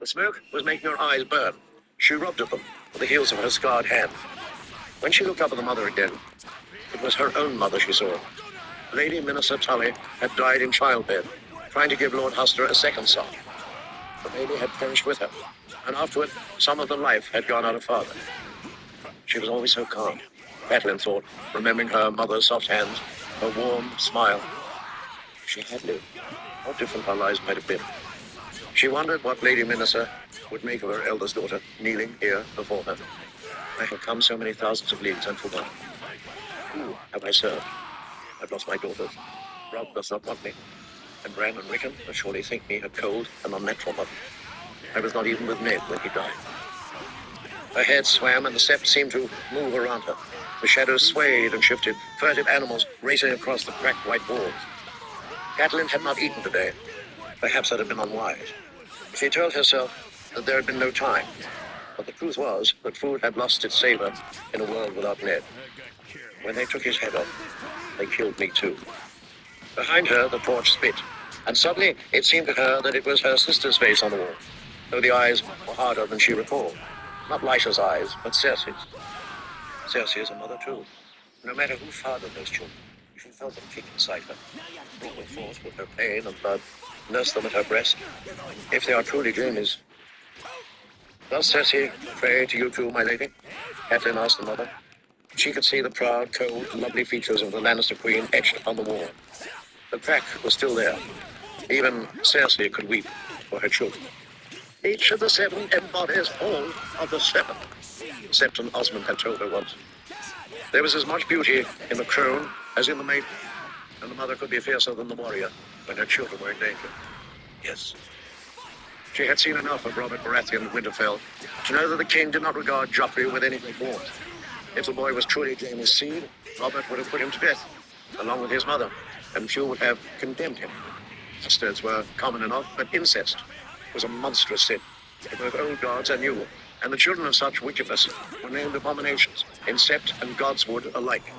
The smoke was making her eyes burn. She rubbed at them with the heels of her scarred hand. When she looked up at the mother again, it was her own mother she saw. Lady Minnesota Tully had died in childbed, trying to give Lord Huster a second son. The baby had perished with her, and afterward, some of the life had gone out of father. She was always so calm, Catelyn thought, remembering her mother's soft hands, her warm smile. She had lived. How different our lives might have been. She wondered what Lady Minnesota would make of her eldest daughter, kneeling here before her. I have come so many thousands of leagues and forgotten. Who have I served? I've lost my daughters. Rob does not want me. And Bran and Rickon will surely think me a cold and unnatural mother. I was not even with Ned when he died. Her head swam and the sept seemed to move around her. The shadows swayed and shifted, furtive animals racing across the cracked white walls. Catelyn had not eaten today. Perhaps that had been unwise. She told herself that there had been no time. But the truth was that food had lost its savor in a world without Ned. When they took his head off, they killed me too. Behind her, the torch spit, and suddenly it seemed to her that it was her sister's face on the wall, though the eyes were harder than she recalled. Not Lysha's eyes, but Cersei's. Cersei is a mother too. No matter who fathered those children, she felt them kick inside her, brought them forth with her pain and blood, nursed them at her breast. If they are truly Jaime's. Does Cersei pray to you too, my lady? Catelyn asked the mother. She could see the proud, cold, lovely features of the Lannister queen etched upon the wall. The crack was still there. Even Cersei could weep for her children. Each of the seven embodies all of the seven, Septon Osmond had told her once. There was as much beauty in the crone as in the maiden, and the mother could be fiercer than the warrior when her children were in danger. Yes. She had seen enough of Robert Baratheon of Winterfell to know that the king did not regard Joffrey with any great warmth. If the boy was truly Jaime's seed, Robert would have put him to death, along with his mother, and few would have condemned him. Bastards were common enough, but incest was a monstrous sin to both old gods and new, and the children of such wickedness were named abominations, in Sept and Godswood alike.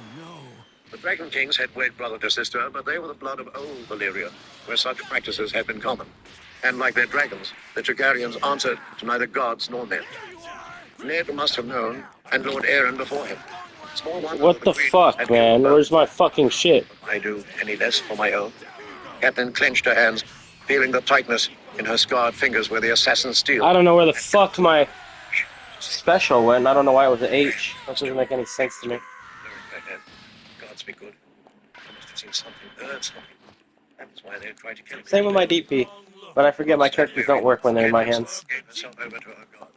The Dragon Kings had wed brother to sister, but they were the blood of old Valyria, where such practices had been common. And like their dragons, the Targaryens answered to neither gods nor men. Ned must have known, and Lord Aaron before him. What the fuck, man? Where's my fucking shit? I do any less for my own. Catelyn clenched her hands, feeling the tightness in her scarred fingers where the assassin's steel. I don't know where the fuck my special went. I don't know why it was an H. That doesn't make any sense to me. Gods be good. I must have seen something, heard something. That's why they tried to kill me. Same with my DP, but I forget my characters don't work when they're in my hands. Gave herself over to her gods.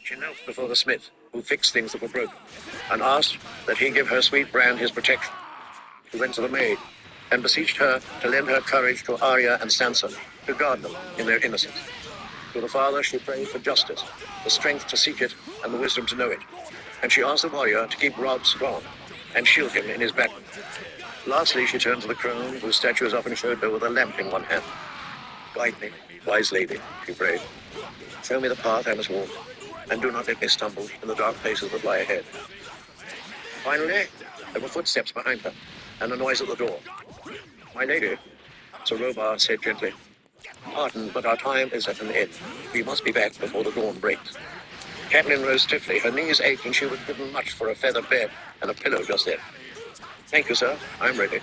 She knelt before the smith, who fixed things that were broken, and asked that he give her sweet Bran his protection. She went to the maid, and beseeched her to lend her courage to Arya and Sansa, to guard them in their innocence. To the father she prayed for justice, the strength to seek it, and the wisdom to know it. And she asked the warrior to keep Robb strong, and shield him in his battle. Lastly, she turned to the crone, whose statues often showed her with a lamp in one hand. Guide me, wise lady, she prayed. Show me the path I must walk, and do not let me stumble in the dark places that lie ahead. Finally, there were footsteps behind her, and a noise at the door. My lady, Sir Robar said gently, pardon, but our time is at an end. We must be back before the dawn breaks. Catelyn rose stiffly. Her knees ached, and she would have given much for a feather bed and a pillow just then. Thank you, sir. I'm ready.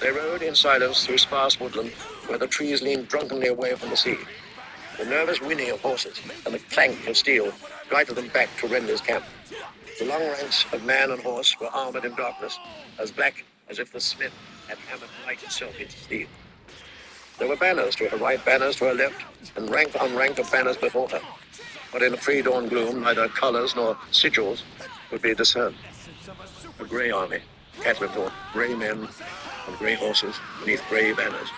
They rode in silence through sparse woodland, where the trees leaned drunkenly away from the sea. The nervous whinny of horses and the clank of steel guided them back to Renly's camp. The long ranks of man and horse were armored in darkness, as black as if the smith had hammered light itself into steel. There were banners to her right, banners to her left, and rank on rank of banners before her. But in the pre-dawn gloom, neither colours nor sigils could be discerned. A grey army, Catelyn thought, grey men and grey horses beneath grey banners.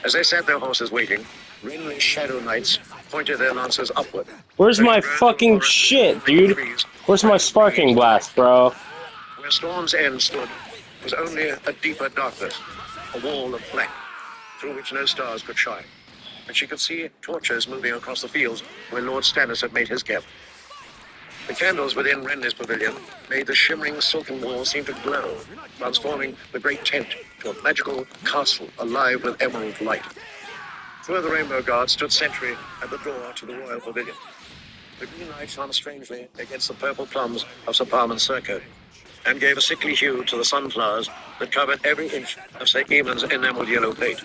As they sat their horses waiting, Renly's shadow knights pointed their lances upward. Where's my fucking shit, dude? Where's my sparking blast, bro? Where Storm's End stood was only a deeper darkness, a wall of black, through which no stars could shine. And she could see torches moving across the fields where Lord Stannis had made his camp. The candles within Renly's pavilion made the shimmering silken walls seem to glow, transforming the great tent to a magical castle alive with emerald light. Two of the Rainbow Guards stood sentry at the door to the royal pavilion. The green light shone strangely against the purple plums of Sir Parman's surcoat, and gave a sickly hue to the sunflowers that covered every inch of Sir Eamon's enameled yellow plate.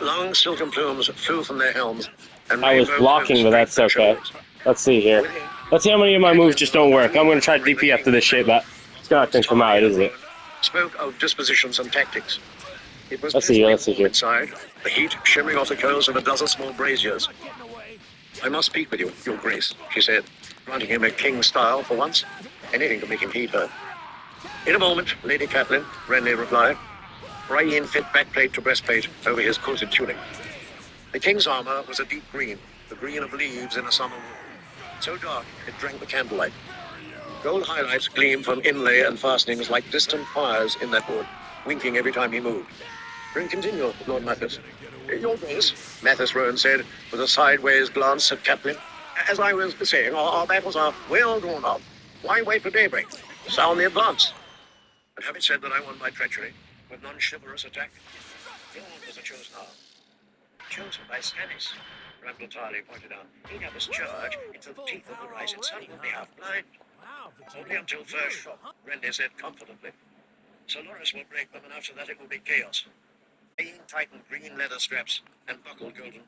Long silken plumes flew from their helms, and I was rainbow blocking, but coats that's draped their okay. shoulders. Let's see here. Within, Let's see how many of my moves just don't work. I'm going to try DP after this shit, but it's not going to come out, is it? spoke of dispositions and tactics. It was Let's see here, let's see warm here. inside, the heat shimmering off the coals of a dozen small braziers. I must speak with you, Your Grace, she said, granting him a king's style for once, anything to make him heed her. In a moment, Lady Catelyn, Renly replied, Brian fit backplate to breastplate over his quilted tunic. The king's armor was a deep green, the green of leaves in a summer wood, so dark it drank the candlelight. Gold highlights gleamed from inlay and fastenings like distant fires in that wood, winking every time he moved. Bring continue, Lord Mathis. Your Grace, Mathis Rowan said, with a sideways glance at Catelyn. As I was saying, our battles are well drawn up. Why wait for daybreak? Sound the advance. And having said that I won by treachery, with non-chivalrous attack, dawn was a chosen hour. Chosen by Stannis, Randall Tarley pointed out. He'd have us charge into the teeth of the rising sun and be half blind. Only until first shot, Renly said confidently. Sir Loras will break them, and after that it will be chaos. Tightened green leather straps and buckled golden